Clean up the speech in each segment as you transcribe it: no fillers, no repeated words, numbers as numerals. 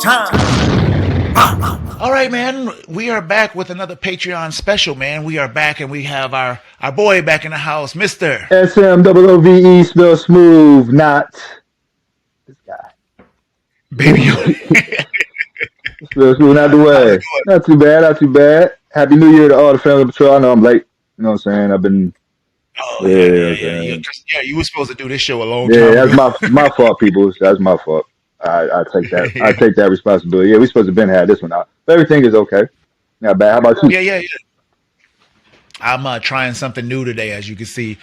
time. All right, man. We are back with another Patreon special, man. We are back and we have our boy back in the house, Mr. SMOOVE, spell smooth, not this guy. Baby. Spell smooth, not the How's it way. going? Not too bad, not too bad. Happy New Year to all the family patrol. I know I'm late. You know what I'm saying? I've been, Oh, yeah, yeah, you know yeah, what I'm yeah. saying? You were supposed to do this show a long Yeah, time that's ago. my fault, people. That's my fault. I take that. I Yeah, take that responsibility. Yeah, we supposed to have been had this one out. But everything is okay. Not bad. How about you? yeah, yeah. I'm trying something new today, as you can see.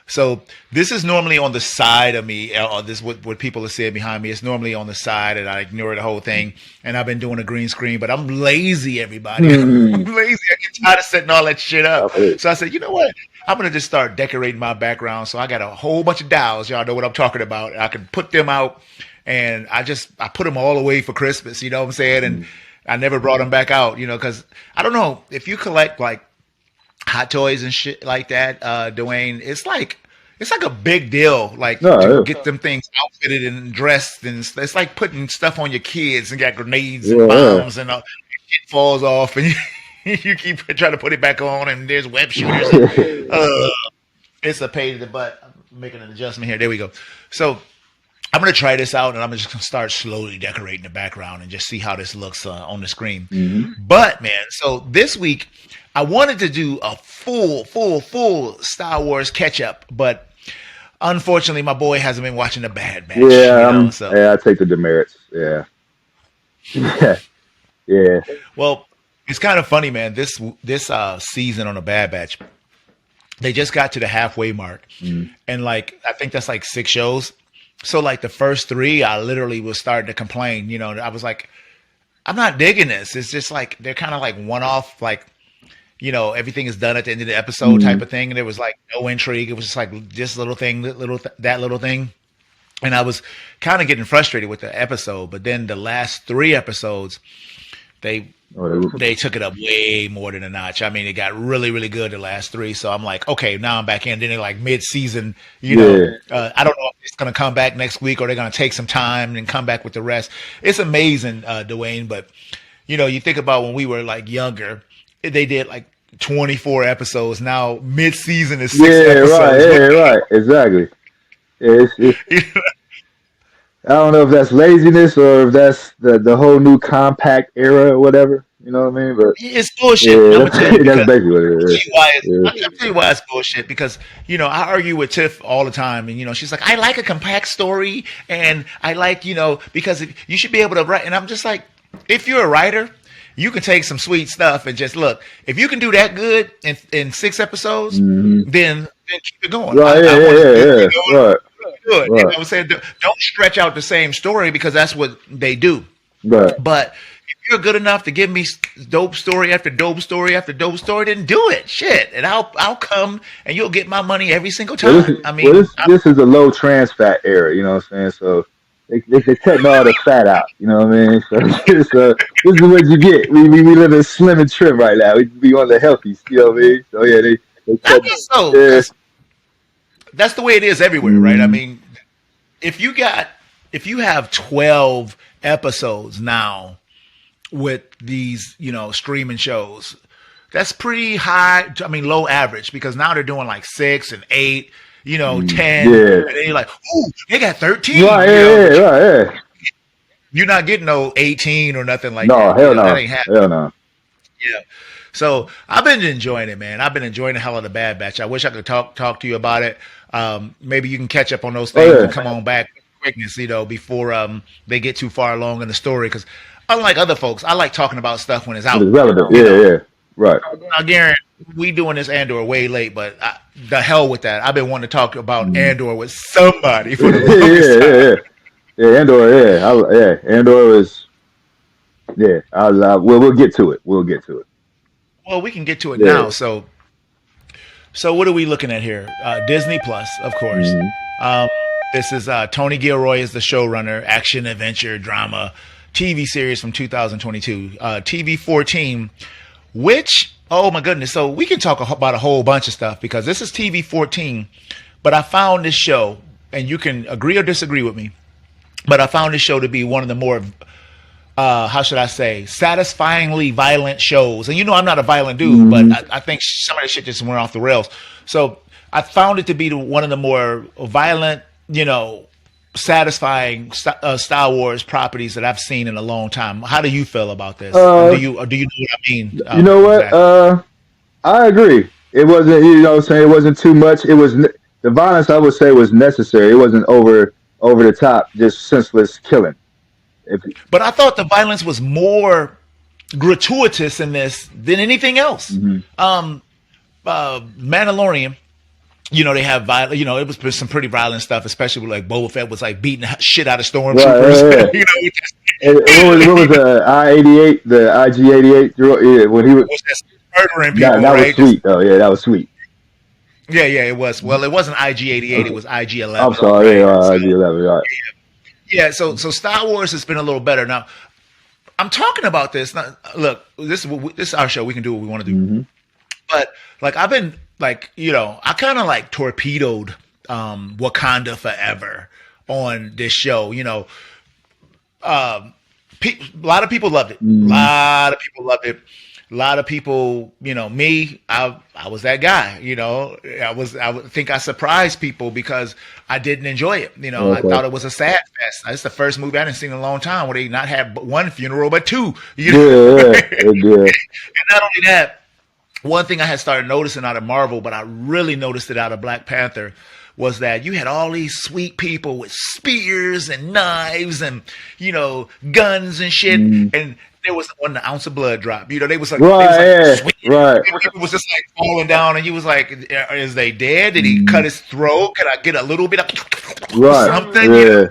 So this is normally on the side of me, or this what people are saying behind me. It's normally on the side, and I ignore the whole thing. And I've been doing a green screen, but I'm lazy, everybody. I'm Hmm. lazy. I get tired of setting all that shit up. Okay. So I said, you know what? I'm gonna just start decorating my background. So I got a whole bunch of dowels. Y'all know what I'm talking about. I can put them out, and I put them all away for Christmas. You know what I'm saying? And I never brought them back out. You know, because I don't know if you collect like hot toys and shit like that, Dwayne, it's like a big deal, like to No, get them things outfitted and dressed, and it's like putting stuff on your kids and got grenades yeah, and yeah, bombs and shit falls off, and you keep trying to put it back on, and there's web shooters, and yeah. uh, it's a pain in the butt. I'm making an adjustment here. There we go. So I'm gonna try this out, and I'm just gonna start slowly decorating the background and just see how this looks on the screen. Hmm. But man, so this week I wanted to do a full Star Wars catch up, but unfortunately, my boy hasn't been watching the Bad Batch. You Yeah, know, so yeah, I take the demerits. Yeah. Yeah. Yeah. well, it's kind of funny, man. This season on the Bad Batch, they just got to the halfway mark, Mm. and like I think that's like 6 shows. So like the first three, I literally was starting to complain. You know, I was like, I'm not digging this. It's just like they're kind of like one off, like everything is done at the end of the episode type Mm. of thing, and there was like no intrigue. It was just like this little thing, that little thing, and I was kind of getting frustrated with the episode. But then the last three episodes, they Oh, they took it up way more than a notch. I mean, it got really good the last three. So I'm like, okay, now I'm back in. Then they're like mid season, yeah. I don't know if it's gonna come back next week or they're gonna take some time and come back with the rest. It's amazing, Dwayne, but you think about when we were like younger, they did like 24 episodes. Now mid season is six Yeah, right. episodes. Yeah, right. Exactly. Yeah, it's, I don't know if that's laziness or if that's the whole new compact era or whatever. You know what I mean? But It's bullshit. yeah, I'm gonna that's tell you that's because basically what it is. Yeah. I'll tell you why it's bullshit. Because I argue with Tiff all the time, and she's like, I like a compact story, and I like because you should be able to write. And I'm just like, if you're a writer, you can take some sweet stuff and just look. If you can do that good in 6 episodes, Hmm. then keep it going. Right. Yeah. I want to Yeah. do Yeah. Right. good. You know Right. what I'm saying? Don't stretch out the same story because that's what they do. Right. But if you're good enough to give me dope story after dope story after dope story, then do it. Shit. And I'll come and you'll get my money every single Well, this time. is I well, mean, this is a low trans fat era. You know what I'm saying? So they're cutting all the fat out. You know what I mean? So, so this is what you get. We live in slim and trim right now. We be on the healthies. You know what I mean? So yeah, they I cut. guess so, Yeah. because that's the way it is everywhere, right? I Mm. mean, if you got if you have 12 episodes now with these, streaming shows, that's pretty high. I mean, low average because now they're doing like 6 and 8, Mm. 10, and Yeah. then you're like, ooh, they got 13, Right. Yeah. Yeah. but Right. Yeah. you're not getting no 18 or nothing like No. that. Hell That no. ain't happening. Hell no. Yeah. So I've been enjoying it, man. I've been enjoying the hell of the Bad Batch. I wish I could talk to you about it. Maybe you can catch up on those Oh things and yeah. come on back with quickness, before they get too far along in the story. Because unlike other folks, I like talking about stuff when it's When out. it's relevant. You Yeah. know, Yeah. Right. now, Garen, we doing this Andor way late, but the hell with that. I've been wanting to talk about Mm. Andor with somebody for the Yeah. longest Yeah. time. Yeah. Yeah. Andor. Yeah. Yeah. Andor is. Yeah. We'll get to it. We'll get to it. Well, we can get to it Yeah. now. So what are we looking at here? Disney Plus, of course. Hmm. Um, this is Tony Gilroy is the showrunner, action, adventure, drama, TV series from 2022, TV 14, which, oh my goodness. So we can talk about a whole bunch of stuff because this is TV 14, but I found this show, and you can agree or disagree with me, but I found this show to be one of the more how should I say, satisfyingly violent shows. And I'm not a violent dude, but Hmm. I think some of that shit just went off the rails. So I found it to be one of the more violent, satisfying Star Wars properties that I've seen in a long time. How do you feel about this? And Uh, do you know what I mean you know what? exactly? I agree. It wasn't, what I'm saying, it wasn't too much. The violence, I would say, was necessary. It wasn't over the top, just senseless killing. If But I thought the violence was more gratuitous in this than anything else. Mhm. Mandalorian, they have violent. It was some pretty violent stuff, especially with like Boba Fett was like beating the shit out of Right, stormtroopers. yeah, yeah. Just, And what was the I-88, the IG-88? Yeah, when he was was just murdering that people, that was right? Just sweet though. Yeah, that was sweet. yeah. It was. Well, it wasn't IG-88. It Okay. was I'm IG-11, sorry, yeah, right? So IG-11. Right. yeah. So Star Wars has been a little better now. I'm talking about this. Now, look, this is our show. We can do what we want to do. Hmm. But like I've been like, I kind of like torpedoed Wakanda Forever on this show. A lot of people loved it. A Hmm. lot of people loved it. A lot of people, me, I was that guy. I would think I surprised people because I didn't enjoy it. I Okay. thought it was a sad fest. It's the first movie I didn't see in a long time where they not had one funeral but two. Yeah, yeah, it did. And not only that, one thing I had started noticing out of Marvel, but I really noticed it out of Black Panther, was that you had all these sweet people with spears and knives and guns and shit, Mm. and there was one ounce of blood drop. They was like Right, yeah, sweet. right, People was just like falling down, and you was like, "Is they dead? Did he cut mm. his throat? Can I get a little bit of Right, something?" yeah.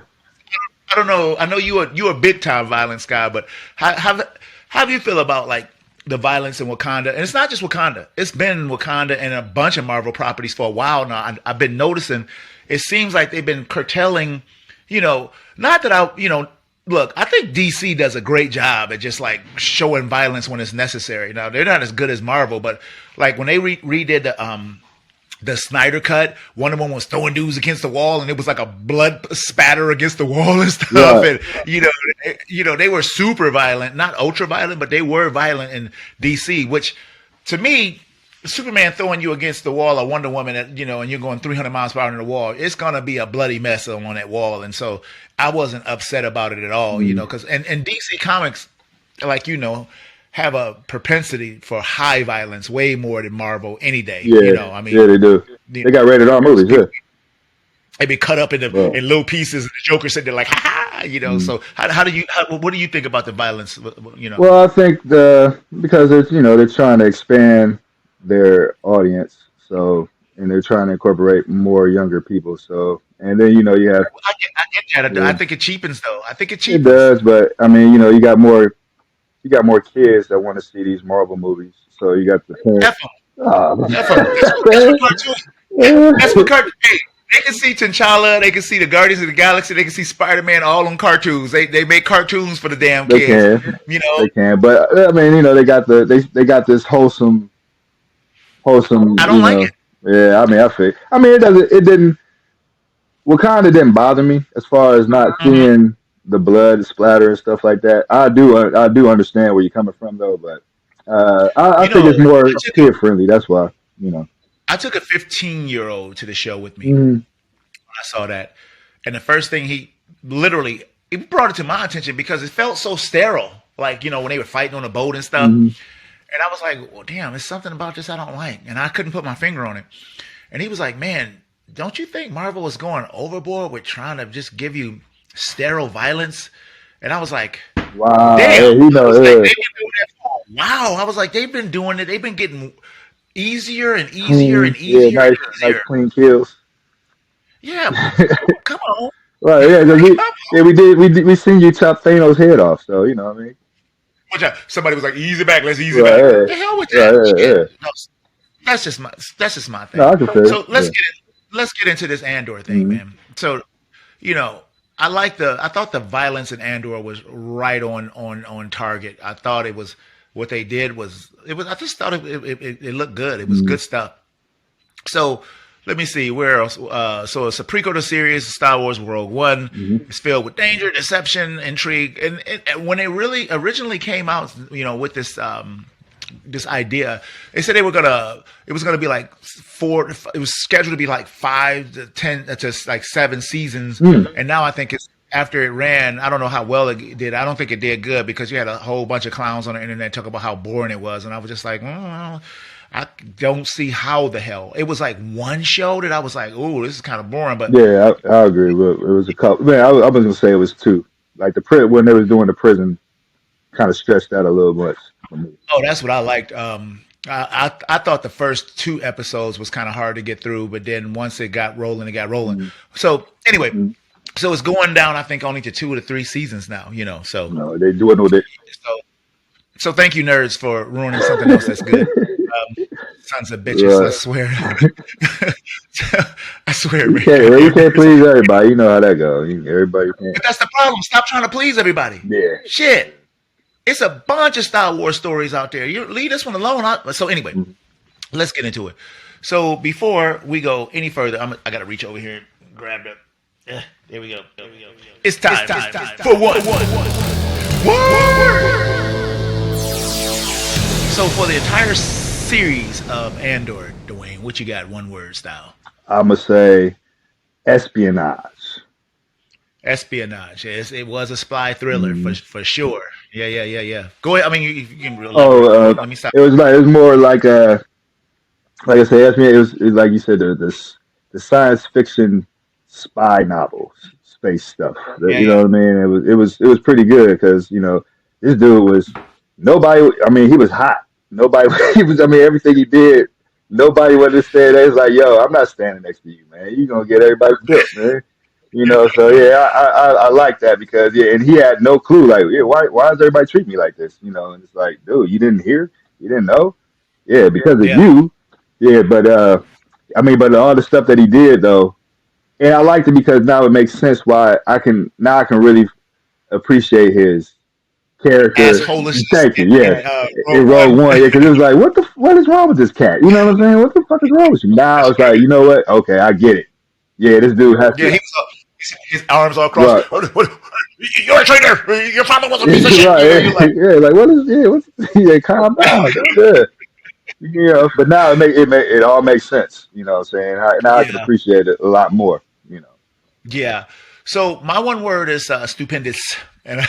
I don't know. I know you a big time violence guy, but how do you feel about like the violence in Wakanda? And it's not just Wakanda. It's been Wakanda and a bunch of Marvel properties for a while now. I've been noticing. It seems like they've been curtailing. Not that look. I think DC does a great job at just like showing violence when it's necessary. Now they're not as good as Marvel, but like when they redid the Snyder cut, one of them was throwing dudes against the wall, and it was like a blood spatter against the wall and stuff. Right. And they were super violent, not ultra violent, but they were violent in DC. Which, to me, Superman throwing you against the wall, or Wonder Woman, and you're going 300 miles per hour in the wall, it's gonna be a bloody mess on that wall. And so I wasn't upset about it at all, Mm. because and DC Comics, like have a propensity for high violence way more than Marvel any day. Yeah, I yeah, mean, they do. you They got rated R know, movies. Yeah. people they be cut up Right. in little pieces. And the Joker said they're like, ha ha, Mm. So what do you think about the violence? Well, I think because it's they're trying to expand their audience, so and they're trying to incorporate more younger people. So and then you have I get that. I yeah, think it cheapens though. I think it it cheapens. does, but I mean you got more kids that want to see these Marvel movies. So you got the parents. F them, Oh, F them. That's what cartoons. That's what cartoons. Hey, they can see T'Challa. They can see the Guardians of the Galaxy. They can see Spider Man all on cartoons. They make cartoons for the damn they kids. can, You know. they can, but I mean they got this wholesome. I don't like it. Yeah. I mean it didn't. Wakanda didn't bother me as far as not Hmm. seeing the blood splatter and stuff like that. I do understand where you're coming from though, but I You think know, it's more kid friendly. That's why you know. I took a 15-year-old to the show with me. Mm-hmm. I saw that, and the first thing he brought it to my attention because it felt so sterile. Like when they were fighting on the boat and stuff, Mm-hmm. and I was like, "Well, damn, there's something about this I don't like," and I couldn't put my finger on it. And he was like, "Man, don't you think Marvel is going overboard with trying to just give you sterile violence?" And I was like, Wow, "Damn!" yeah, I was like, yeah, "They've been doing that for a while." I was like, "They've been doing it. They've been getting easier and easier clean, and yeah, easier and nice easier." clean kills. Yeah, come on. Right, yeah, because Like, we seen you chop Thanos' head off, so what I mean. somebody was like, "Ease it back, let's ease it Right, back." yeah, The hell with right, that yeah, shit. yeah. No, that's just my No, thing. I can feel it. So Yeah. let's get into this Andor thing, Mm-hmm. man. So you know, I thought the violence in Andor was right on target. I thought it was what they did was I just thought it looked good. It was Mm-hmm. good stuff. So let me see where else. So it's a prequel to series Star Wars Rogue One. Hmm. It's filled with danger, deception, intrigue, and when it really originally came out, with this idea, they said it was gonna be like four. It was scheduled to be like 5 to 10 to like 7 seasons, Mm. and now I think it's after it ran. I don't know how well it did. I don't think it did good because you had a whole bunch of clowns on the internet talk about how boring it was, and I was just like, I don't see how the hell it was like one show that I was like, oh, this is kind of boring, but Yeah, I agree. But it was a couple. Man, I was gonna say it was two. Like when they was doing the prison, kind of stretched out a little much for me. oh, that's what I liked. I thought the first 2 episodes was kind of hard to get through, but then once it got rolling, it got rolling. Mm. So anyway, Mm. so it's going down. I think only to 2 to 3 seasons now. No, they doing what they. So so thank you, nerds, for ruining something else that's good. Sons of bitches, I Right. swear. I swear, You man. can't. Well, you can't Everybody's, please everybody. You know how that goes. Everybody can't. but that's the problem. Stop trying to please everybody. Yeah. Shit. It's a bunch of Star Wars stories out there. You leave this one alone. So anyway, Mhm. let's get into it. So before we go any further, I got to reach over here and grab the. There we go. It's time. For one. Word. So for the entire series of Andor, Dwayne, what you got? One word style. I'm gonna say espionage. Espionage. Yes, it was a spy thriller Mm. for sure. Yeah. Go ahead. I mean, you can elaborate. Oh, Let me stop. it was more like like I said, it was like you said, the science fiction spy novels, space stuff. Yeah, You yeah, know what I mean? It was pretty good because this dude was nobody. I mean, he was hot. Nobody. He was. I mean, everything he did, nobody would understand. They was like, "Yo, I'm not standing next to you, man. You gonna get everybody killed, man." So yeah, I like that because yeah, and he had no clue. Like, yeah, why does everybody treat me like this? And it's like, dude, you didn't hear, you didn't know, yeah, because of yeah, you, yeah. But I mean, but all the stuff that he did though, and I liked it because now it makes sense why I can really appreciate his character. assholishness Thank you. in Yes, Rogue in Rogue One. One, yeah, because it was like, what is wrong with this cat? You know what I'm saying? What the fuck is wrong with you? Now it's like, you know what? Okay, I get it. Yeah, this dude has Yeah, to. his arms all crossed. Right. You're a traitor. Your father was a piece of shit. You're Right. like, Yeah. Like what is? Yeah. What's? Yeah. Calm down. Yeah. But now it all makes sense. You know what I'm saying? Now I can yeah, appreciate it a lot more. You know. yeah. So my one word is stupendous, and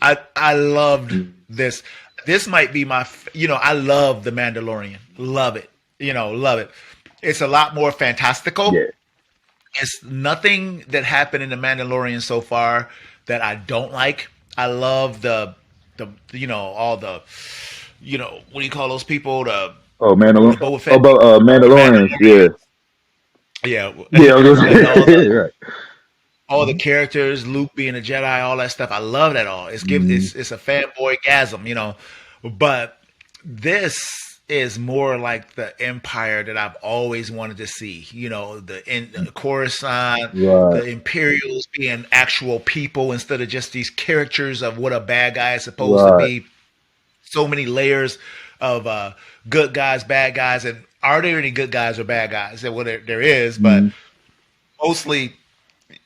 I loved Mm. this. This might be I love the Mandalorian. Love it. Love it. It's a lot more fantastical. Yeah. It's nothing that happened in the Mandalorian so far that I don't like. I love the all the what do you call those people, Oh, the Boba Fett But people, the Mandalorians. Yeah. Mandalorians. Yeah, Yeah. I was and right. all the characters, Luke being a Jedi, all that stuff. I love that all. Mm. It's a fanboy gasm. But this is more like the Empire that I've always wanted to see. The Coruscant, Right. the Imperials being actual people instead of just these characters of what a bad guy is supposed to Right. be. So many layers of good guys, bad guys, and are there any good guys or bad guys? Well, there is, but Mm. mostly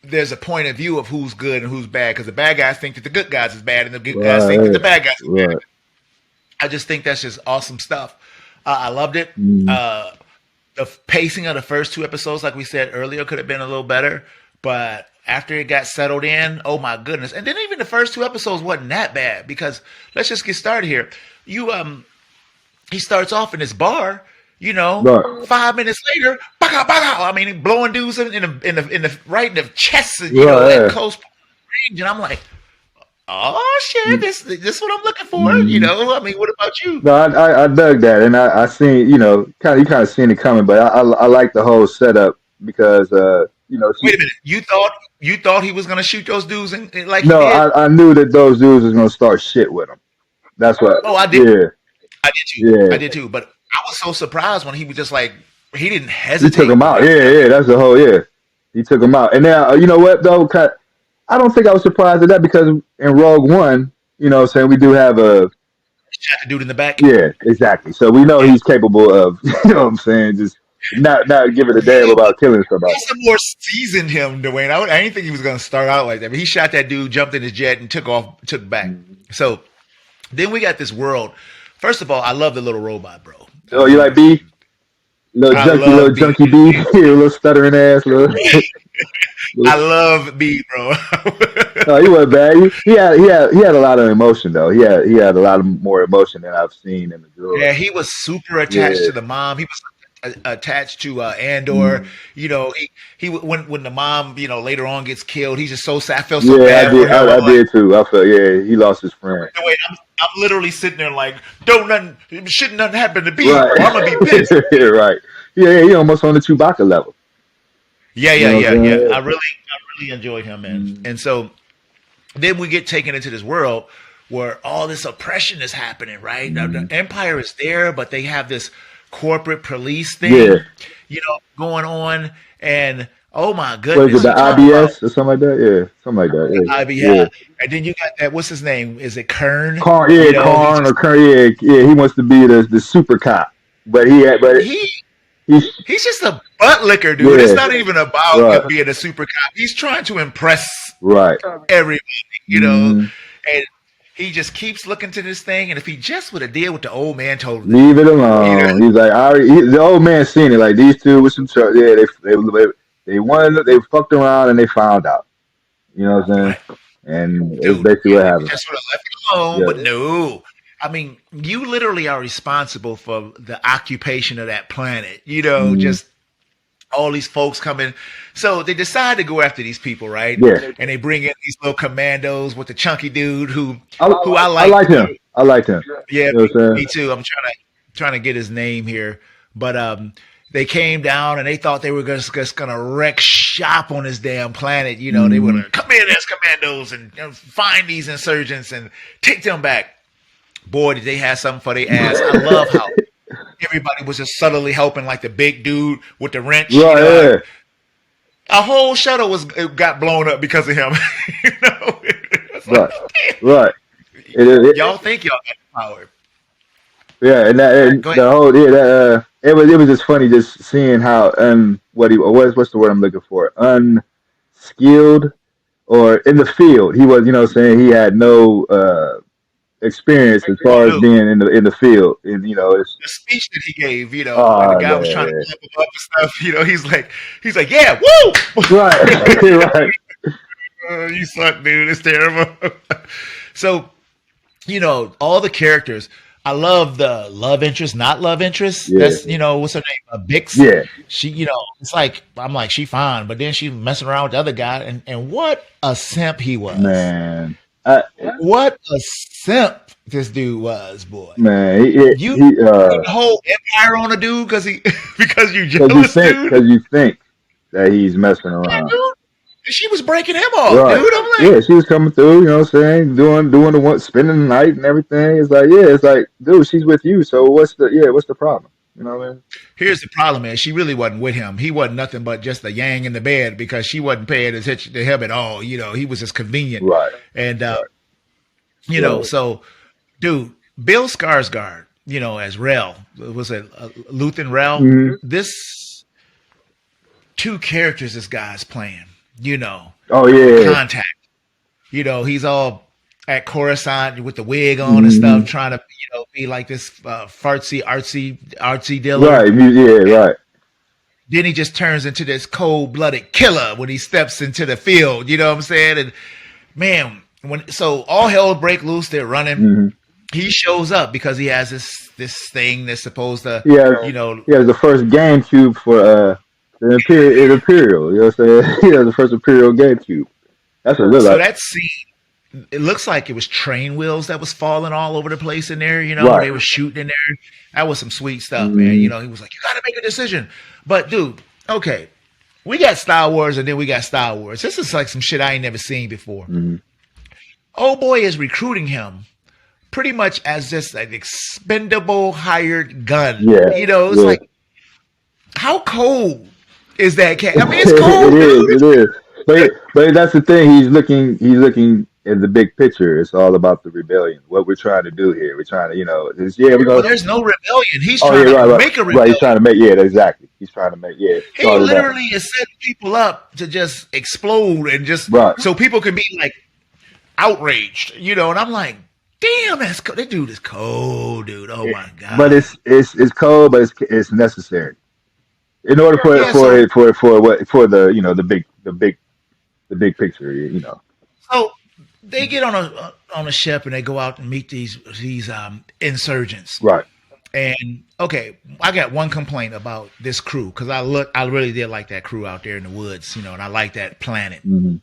there's a point of view of who's good and who's bad because the bad guys think that the good guys is bad and the good guys think that Right. the bad guys is bad. Right. I just think that's just awesome stuff. I loved it. Mm. Uh, the pacing of the first 2 episodes, like we said earlier, could have been a little better, but after it got settled in, oh my goodness! And then even the first 2 episodes wasn't that bad because let's just get started here. You he starts off in this bar. Right. 5 minutes later, baka baka. I mean, blowing dudes in the right in the chest, at Right. close range, and I'm like, oh shit, Yeah. this what I'm looking for. Mm. I mean, what about you? No, I dug that, and I seen you kind of seen it coming, but I like the whole setup because Wait a minute, you thought he was gonna shoot those dudes like he no, did? I knew that those dudes was gonna start shit with him. That's what. Oh, I did. Yeah. I did too. Yeah. I did too. But I was so surprised when he was just like he didn't He took hesitate him with out. it. Yeah, yeah. That's the whole. Yeah. He took him out, and now you know what though? I don't think I was surprised at that because in Rogue One, what I'm saying, we do have a. Shot the dude in the back. Yeah, exactly. So we know Yeah, he's capable of, you know what I'm saying, just not giving a damn Yeah, but about killing somebody. that's the more seasoned him, Dwayne. I didn't think he was going to start out like that. But he shot that dude, jumped in his jet, and took off, took back. Mhm. So then we got this world. First of all, I love the little robot, bro. I Oh, you like mean, B? I Little love B. junkie B, little stuttering ass, little. I love B, bro. No, he wasn't bad. He had a lot of emotion though. He had a lot of more emotion than I've seen in the Yeah, droid. he was super attached Yeah. to the mom. He was attached to Andor. Mm. You know, when the mom, later on gets killed, he's just so sad. I felt so Yeah, bad for him. I'm I like, did too. I felt yeah, he lost his friend. wait, I'm literally sitting there like, don't nothing, shouldn't nothing happen to B, Right, or I'm gonna be pissed. right. Yeah, he almost on the Chewbacca level. Yeah, You yeah, know what yeah, I'm yeah. saying? I really enjoyed him, man. Mm. And so then we get taken into this world where all this oppression is happening, right? The Mm. empire is there, but they have this corporate police Yeah. thing, going on. And oh my What is it? goodness, The you talking about IBS or something like that? Yeah, something like that. IBS. Yeah, yeah. And then you got that, what's his name? Is it Kern? Karn, yeah, He Karn or just Kern, yeah, yeah. He wants to be the super cop, but he he's he's just a butt licker, dude. It's yeah, not even about right, him being a super cop. He's trying to impress right. everybody, Mm. and he just keeps looking to this thing. And if he just would have did what the old man told him to Leave it do, alone. He's like, the old man seen it. Like these two with some truck. Yeah, they wanted they fucked around and they found out. You know what I'm saying? right, And it's dude, basically what if he happened. just would have left it alone, Yeah. but no. I mean, you literally are responsible for the occupation of that planet. Mm. Just all these folks coming. So they decide to go after these people, right? Yeah. And they bring in these little commandos with the chunky dude I, who I I like. like him. I liked him. Yeah, You know what I'm me saying? too. I'm trying to get his name here, but they came down and they thought they were just gonna wreck shop on this damn planet. They were Mm. gonna come in as commandos and find these insurgents and take them back. Boy, did they have something for their ass. I love how everybody was just subtly helping, like the big dude with the wrench. Right, yeah. A whole shuttle it got blown up because of him. It's like, Right. damn, Right. y'all think y'all got the power. Yeah, All right, and go ahead. the whole it was just funny just seeing how what's the word I'm looking for, unskilled, or in the field he was, what I'm saying, he had no experience as Oh far as no, being in the field, and it's the speech that he gave, when the oh guy was trying to man, pump him up and stuff, he's like, yeah, woo, right, right, you suck, dude. It's terrible. So all the characters. I love the love interest, not love interest. yeah, That's what's her name, Bix. yeah, She, it's like I'm like she fine, but then she messing around with the other guy, and what a simp he was. man, I, What a simp this dude was, boy. man, You he put the whole empire on a dude because you jealous, dude. because you think that he's messing Yeah, around. dude. She was breaking him off, Right. dude. I'm like, Yeah, she was coming through, what I'm saying, doing the one, spending the night and everything. It's like, yeah, it's like, dude, she's with you, so what's the problem? You know what I mean? here's the problem, man. She really wasn't with him. He wasn't nothing but just a yang in the bed because she wasn't paying attention to him at all. He was just convenient. Right. And, Right. so, dude, Bill Skarsgård, as Rel, was it Luthen Rel? Hmm. This two characters this guy's playing, Oh yeah. contact. He's all at Coruscant with the wig on and Hmm. stuff, trying to, be like this artsy dealer. Right. Yeah. Right. Then he just turns into this cold-blooded killer when he steps into the field. You know what I'm saying? And man, so all hell break loose, they're running. Hmm. He shows up because he has this thing that's supposed to, Yeah. you know. He has the first GameCube for the Imperial. You know what I'm saying? He has the first Imperial GameCube. That's what it looked So like. that scene, it looks like it was train wheels that was falling all over the place in there. Right. They were shooting in there. That was some sweet stuff, man. Hmm. He was like, "You got to make a decision." But dude, okay, we got Star Wars, and then we got Star Wars. This is like some shit I ain't never seen before. Hmm. Old boy is recruiting him pretty much as just an expendable hired gun. Yeah. It's Yeah. like, how cold is that cat? I mean, it's It cold, is. dude. It is. But that's the thing. He's looking in the big picture, it's all about the rebellion. What we're trying to do here, we're trying to, yeah, we're Well, gonna. there's no rebellion. He's Oh trying yeah, to right, right, make a right. He's trying rebellion. to make, yeah, exactly. He's trying to make, yeah, He start it up. literally is setting people up to just explode and just Right. so people can be like outraged, And I'm like, damn, that dude is cold, dude. Oh Yeah. my But god. it's cold, but it's necessary in order Yeah. So for what for the the big picture. so they get on a ship and they go out and meet these insurgents. Right. And okay, I got one complaint about this crew because I really did like that crew out there in the woods, and I like that planet. Hmm.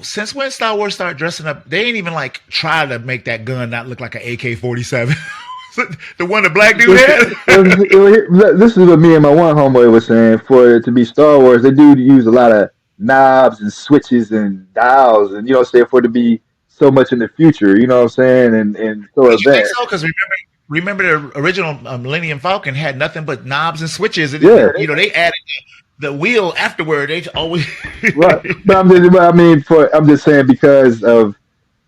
Since when Star Wars started dressing up, they ain't even like try to make that gun not look like an AK-47. The one the black dude had. This is what me and my one homeboy was saying. For it to be Star Wars, they do use a lot of knobs and switches and dials, and say for it to be so much in the future. You know what I'm saying? And so You think advanced. so? Because remember the original Millennium Falcon had nothing but knobs and switches, and Yeah. they added the wheel afterward. They always Right. But I mean, I'm just saying because of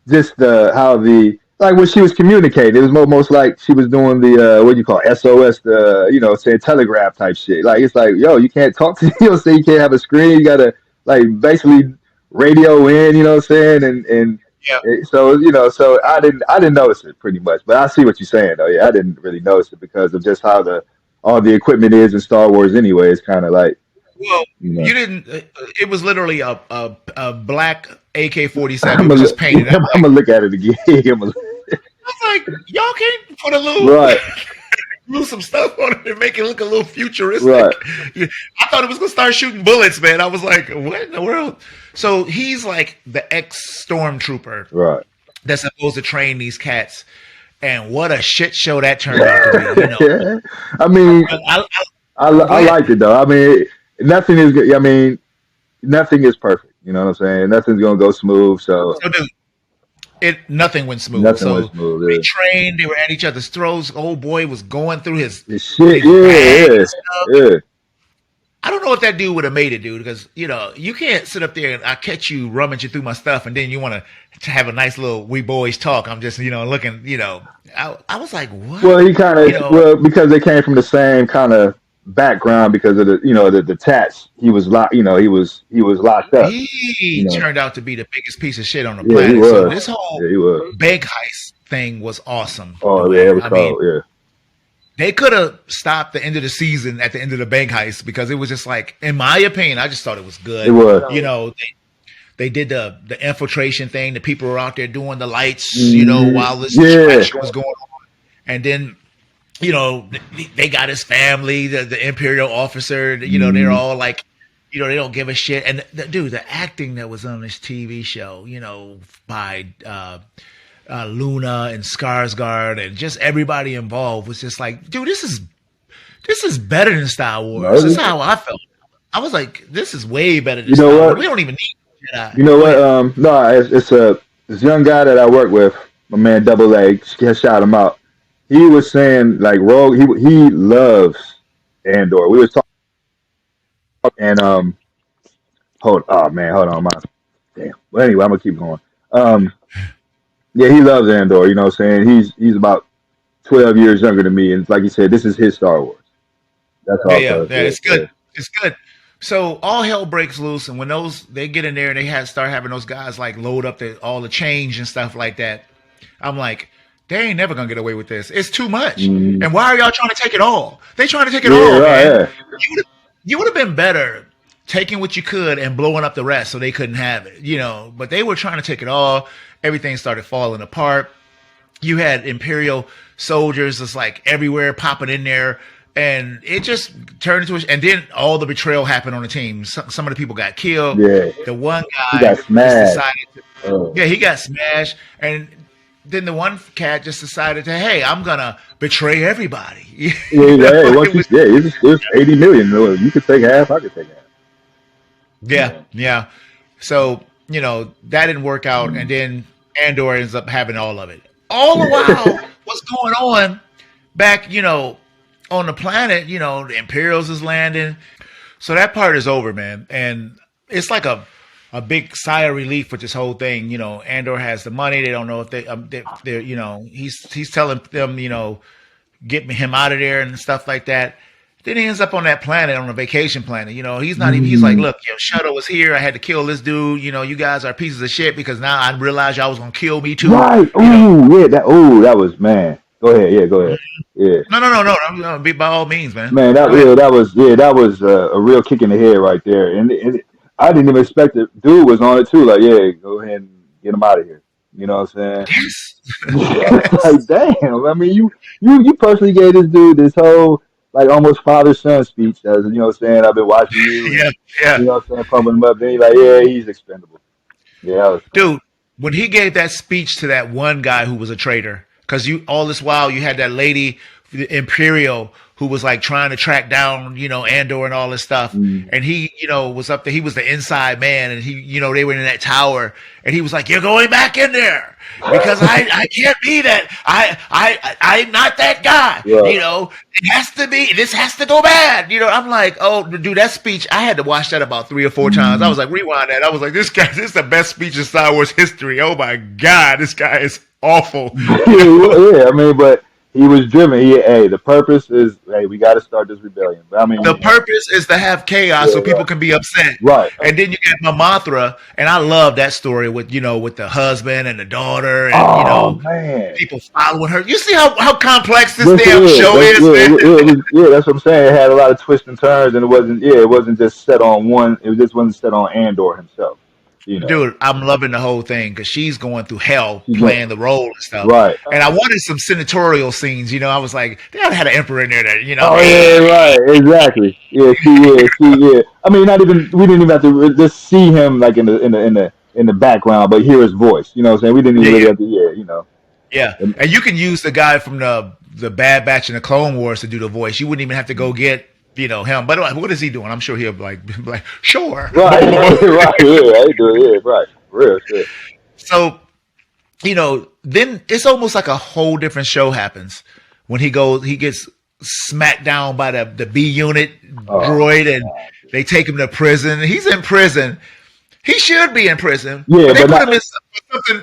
just the how the like when she was communicating, it was most like she was doing the what do you call it, SOS, the saying telegraph type shit. Like it's like, yo, you can't talk to say you can't have a screen. You gotta like basically radio in. You know what I'm saying? And yeah. so so I didn't notice it pretty much, but I see what you're saying though. Yeah, I didn't really notice it because of just how the all the equipment is in Star Wars anyway. It's kind of like Well, you know. you didn't. It was literally a black AK-47. I'm It was gonna just painted. I'm gonna look at it again. I was like, y'all can't put a little Right, glue some stuff on it and make it look a little futuristic. right, I thought it was gonna start shooting bullets, man. I was like, what in the world? So he's like the ex stormtrooper right. that's supposed to train these cats, and what a shit show that turned out to be. I mean, I, go I ahead. liked it though. I mean, nothing is good. I mean, nothing is perfect. You know what I'm saying? Nothing's gonna go smooth. So So, dude, nothing went smooth. nothing was So they smooth. trained. They were at each other's throats. Old boy was going through Yeah. Shit. his bag Yeah, and stuff. yeah, yeah. I don't know if that dude would have made it, dude, because you can't sit up there and I catch you rummaging through my stuff, and then you want to have a nice little we boys talk. I'm just looking, I was like, Well, what, he kind you of know? well because they came from the same kind of background because of the the tats. He was locked. He was locked up. You He know. turned out to be the biggest piece of shit on the Yeah, he planet. So was. this whole Yeah, he was. bank heist thing was awesome, Oh yeah, it Dwayne. was I mean, cold. Yeah, they could have stopped the end of the season at the end of the bank heist because it was just like, in my opinion, I just thought it was it good. was. They did the infiltration thing. The people were out there doing the lights, Mhm. while this Yeah. distraction was going on. And then, they got his family, the Imperial officer, they're Mhm. all like, they don't give a shit. And dude, the acting that was on this TV show, by Luna and Skarsgård and just everybody involved was just like, dude, this is better than Star No, Wars. This is how I felt. I was like, this is way better than you know Star Wars. what? We don't even need Jedi. You know Go what? ahead. No, it's a this young guy that I work with, my man Double A. Shout him out. He was saying like Rogue. He loves Andor. We was talking and hold. Oh man, hold on, my damn. Well, anyway, I'm gonna keep going. Um, yeah, he loves Andor. You know what I'm saying? He's about 12 years younger than me, and like you said, this is his Star Wars. That's Yeah, all. yeah, So yeah. yeah, It's good. yeah. It's good. So all hell breaks loose, and when they get in there and start having those guys like load up all the change and stuff like that, I'm like, they ain't never gonna get away with this. It's too much. Mhm. And why are y'all trying to take it all? They trying to take it Yeah, all, right. man. Yeah. You would have been better taking what you could and blowing up the rest so they couldn't have it, But they were trying to take it all. Everything started falling apart. You had Imperial soldiers just like everywhere popping in there. And it just turned into and then all the betrayal happened on the team. Some of the people got killed. Yeah. The one He guy got just smashed. decided to, Oh. yeah, he got smashed. And then the one cat just decided to, hey, I'm going to betray everybody. Yeah, he's like, hey, once It you, was, yeah, it's 80 million. You could take half. I could take half. yeah, Yeah. yeah. So, that didn't work out. And Mm. then Andor ends up having all of it. All the while, what's going on back, on the planet, the Imperials is landing. So that part is over, man. And it's like a a big sigh of relief with this whole thing. Andor has the money. They don't know if they're he's telling them, get him out of there and stuff like that. Then he ends up on that planet, on a vacation planet. He's not even. He's like, Mm, look, Shuttle was here. I had to kill this dude. You guys are pieces of shit because now I realized y'all was gonna kill me too. right. You know, Ooh, yeah. That was man. Go ahead. Yeah, go ahead. Yeah. no, no, no, no, no. Be by all means, man. Man, Go ahead. that was a real kick in the head right there, and I didn't even expect it. Dude was on it too. Like, yeah, go ahead and get him out of here. You know what I'm saying? Yes, yes, Like, damn. I mean, you personally gave this dude this whole like almost father son speech. As you know what I'm saying? I've been watching you, and yeah, yeah. you know what I'm saying, pumping him up. Then he's like, yeah, he's expendable. Yeah, that was funny. Dude, when he gave that speech to that one guy who was a traitor, because you all this while you had that lady, the Imperial, who was like trying to track down, Andor and all this stuff, Mm. and he, was up there. He was the inside man, and he, they were in that tower, and he was like, "You're going back in there because I can't be that. I'm not that guy. Right. It has to be. This has to go bad. I'm like, oh, dude, that speech. I had to watch that about 3 or 4 times. I Mm. was like, rewind that. I was like, this is the best speech in Star Wars history. Oh my god, this guy is awful. Yeah, I mean, but he was driven. Hey, the purpose is, hey, we got to start this rebellion. But I The mean, purpose is to have chaos yeah, so right, people can be upset. right. And then you got Mothra, and I love that story with the husband and the daughter, and Oh man, people following her. You see how complex this yes, it damn is. show That's, is, man. yeah, that's what I'm saying. It had a lot of twists and turns, and it wasn't just set on one. It just wasn't set on Andor himself. You know, Dude, I'm loving the whole thing because she's going through hell she's going playing the role and stuff. right. And I wanted some senatorial scenes. I was like, they ought to had an emperor in there that, Oh yeah, right, exactly. Yeah. I mean, not even we didn't even have to just see him like in the background, but hear his voice. You know what I'm saying? We didn't even yeah, really yeah, have to, yeah, you know. yeah. And you can use the guy from the Bad Batch and the Clone Wars to do the voice. You wouldn't even have to go get him. But what is he doing? I'm sure he'll be like sure. Right, right, yeah, I do, yeah, right, for real shit. So then it's almost like a whole different show happens when he gets smacked down by the B unit Oh droid, and god, they take him to prison. He's in prison. He should be in prison, yeah, but they but put not him in something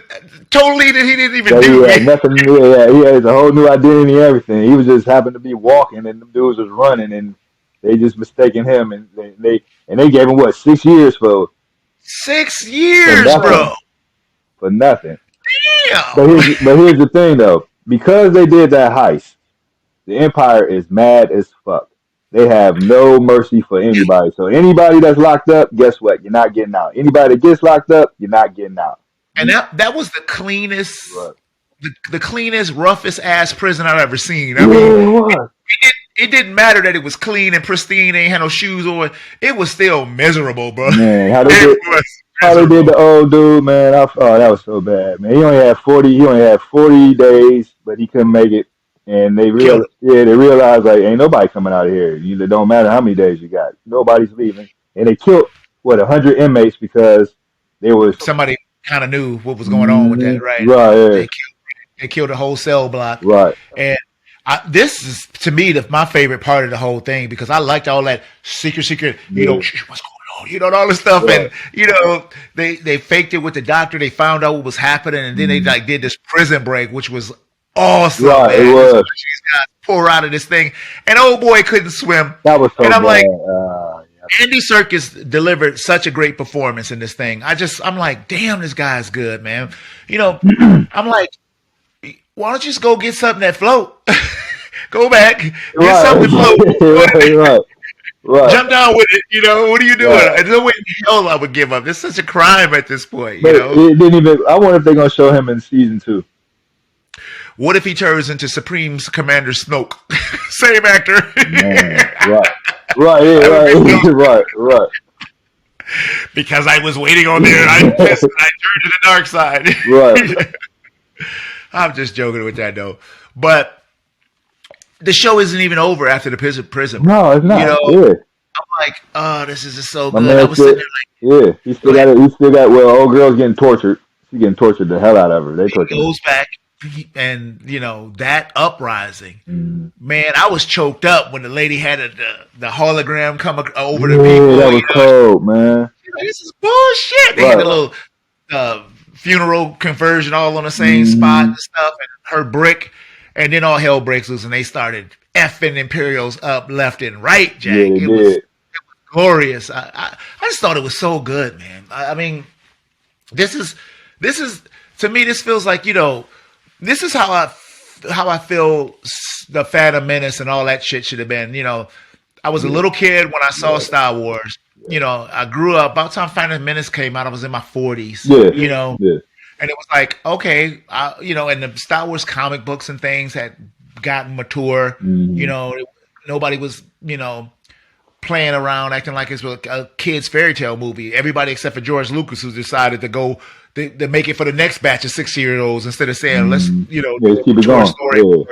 totally that he didn't even that he do. had nothing. Yeah, he has a whole new identity and everything. He was just happened to be walking, and the dudes was running, and they just mistaken him, and they gave him what 6 years Six for years, nothing, bro. for nothing. Damn. But here's the thing though, because they did that heist, the Empire is mad as fuck. They have no mercy for anybody. So anybody that's locked up, guess what? You're not getting out. Anybody that gets locked up, you're not getting out. And You that was the cleanest, right. the cleanest, roughest ass prison I've ever seen. I Yeah, mean, it was. it didn't matter that it was clean and pristine. They ain't had no shoes on. It was still miserable, bro. Man, It was how they did the miserable. old dude, man. Oh, that was so bad, man. He only had 40 days, but he couldn't make it. And Killed him. they realized like ain't nobody coming out of here. It don't matter how many days you got. Nobody's leaving. And they killed what 100 inmates because they was Somebody kind of knew what was going on with that, right? right, yeah, They killed a whole cell block, right. and this is to me my favorite part of the whole thing because I liked all that secret, Yeah, what's going on, and all this stuff, right. and they faked it with the doctor. They found out what was happening, and then they Mm, like did this prison break, which was awesome, right, it man. Just was. watching these guys pour out of this thing, and old boy couldn't swim, That was so and I'm like, bad. Andy Serkis delivered such a great performance in this thing. I'm like, damn, this guy's good, man. I'm like, why don't you just go get something that float? Go back, get Right, something that float, right, right, right, jump down with it. What are you doing? right. There's no way in hell I would give up. It's such a crime at this point. But it didn't even. I wonder if they're gonna show him in season 2. What if he turns into Supreme Commander Snoke? Same actor. Man, right, right, yeah, That would be right, dope. right, right, Because I was waiting on there, I pissed and I turned to the dark right. side. I'm just joking with that though. But the show isn't even over after the prison break. No, it's not. I'm Yeah, like, oh, this is just so my good. I man was sitting said. there Yeah, he like, go still ahead. got it. He still got. Well, old girl's getting tortured. She's getting tortured the hell out of her. They He torturing her. goes back. and that uprising. Mm. Man, I was choked up when the lady had the hologram come over the Yeah, that people. was cold, man. This is bullshit. They had the Right. little funeral conversion all on the same spot Mm. and stuff, and her brick, and then all hell breaks loose, and they started effing Imperials up left and right. Yeah, Jack, they it was did. glorious. I just thought it was so good, man. I mean, this is this is to me. This feels like this is how I feel the Phantom Menace and all that shit should have been. I was a Yeah, little kid when I saw yeah, Star Wars. yeah, I grew up about the time Phantom Menace came out. I was in my 40s. yeah, And yeah. it was like, okay, and the Star Wars comic books and things had gotten mature. You Mm-hmm. know, nobody was playing around, acting like it's a kid's fairy tale movie. Everybody except for George Lucas, who decided to go to make it for the next batch of 6 year olds instead of saying let's Mm-hmm. Yeah, do let's a keep it mature going. story Yeah,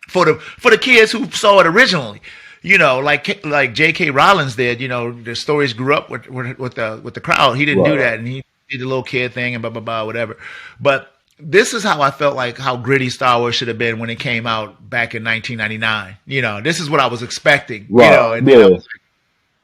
for the kids who saw it originally. Like J.K. Rowling did. The stories grew up with the crowd. He didn't right, do right. that, and he did the little kid thing and blah blah blah whatever. But this is how I felt like how gritty Star Wars should have been when it came out back in 1999. This is what I was expecting. Right. And then I Yeah. was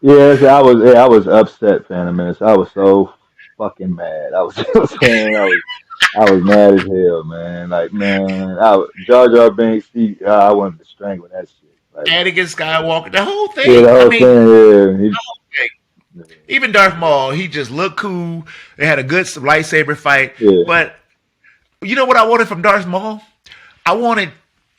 Yeah, so I was upset, Phantom Menace. I was so fucking mad. I was saying I was mad as hell, man. Like, man, Jar Jar Binks, I wanted to strangle that shit. Like, Anakin Skywalker, the whole yeah, thing. the I whole mean, thing, the whole thing. yeah, Even Darth Maul, he just looked cool. They had a good lightsaber fight, yeah, but you know what I wanted from Darth Maul? I wanted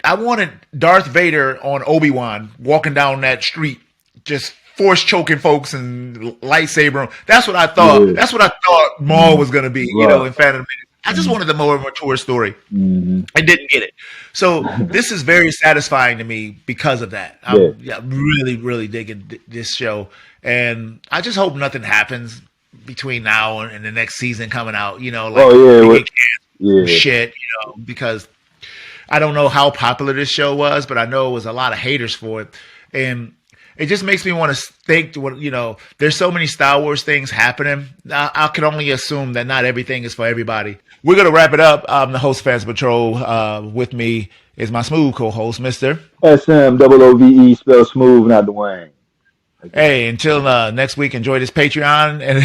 I wanted Darth Vader on Obi-Wan walking down that street, just force choking folks and lightsaber. That's what I thought. yeah. That's what I thought Maul Mm, was gonna be. right. In Phantom Menace. I just Mm, wanted the more mature story. mm-hmm. I didn't get it. So this is very satisfying to me because of that. Yeah. I'm really, really digging this show, and I just hope nothing happens between now and the next season coming out. Oh Like yeah. they What? get canceled or Yeah. shit. Because I don't know how popular this show was, but I know it was a lot of haters for it, and it just makes me want to think. There's so many Star Wars things happening. I can only assume that not everything is for everybody. We're gonna wrap it up. I'm the host, Fans Patrol. With me is my smooth co-host, Mister. SMOOVE spell smooth, not Dwayne. Okay. Hey, until next week, enjoy this Patreon, and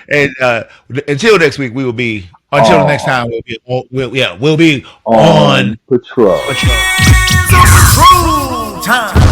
and until next week, we will be. Until the next time, Oh, we'll be on on patrol. patrol. Patrol time.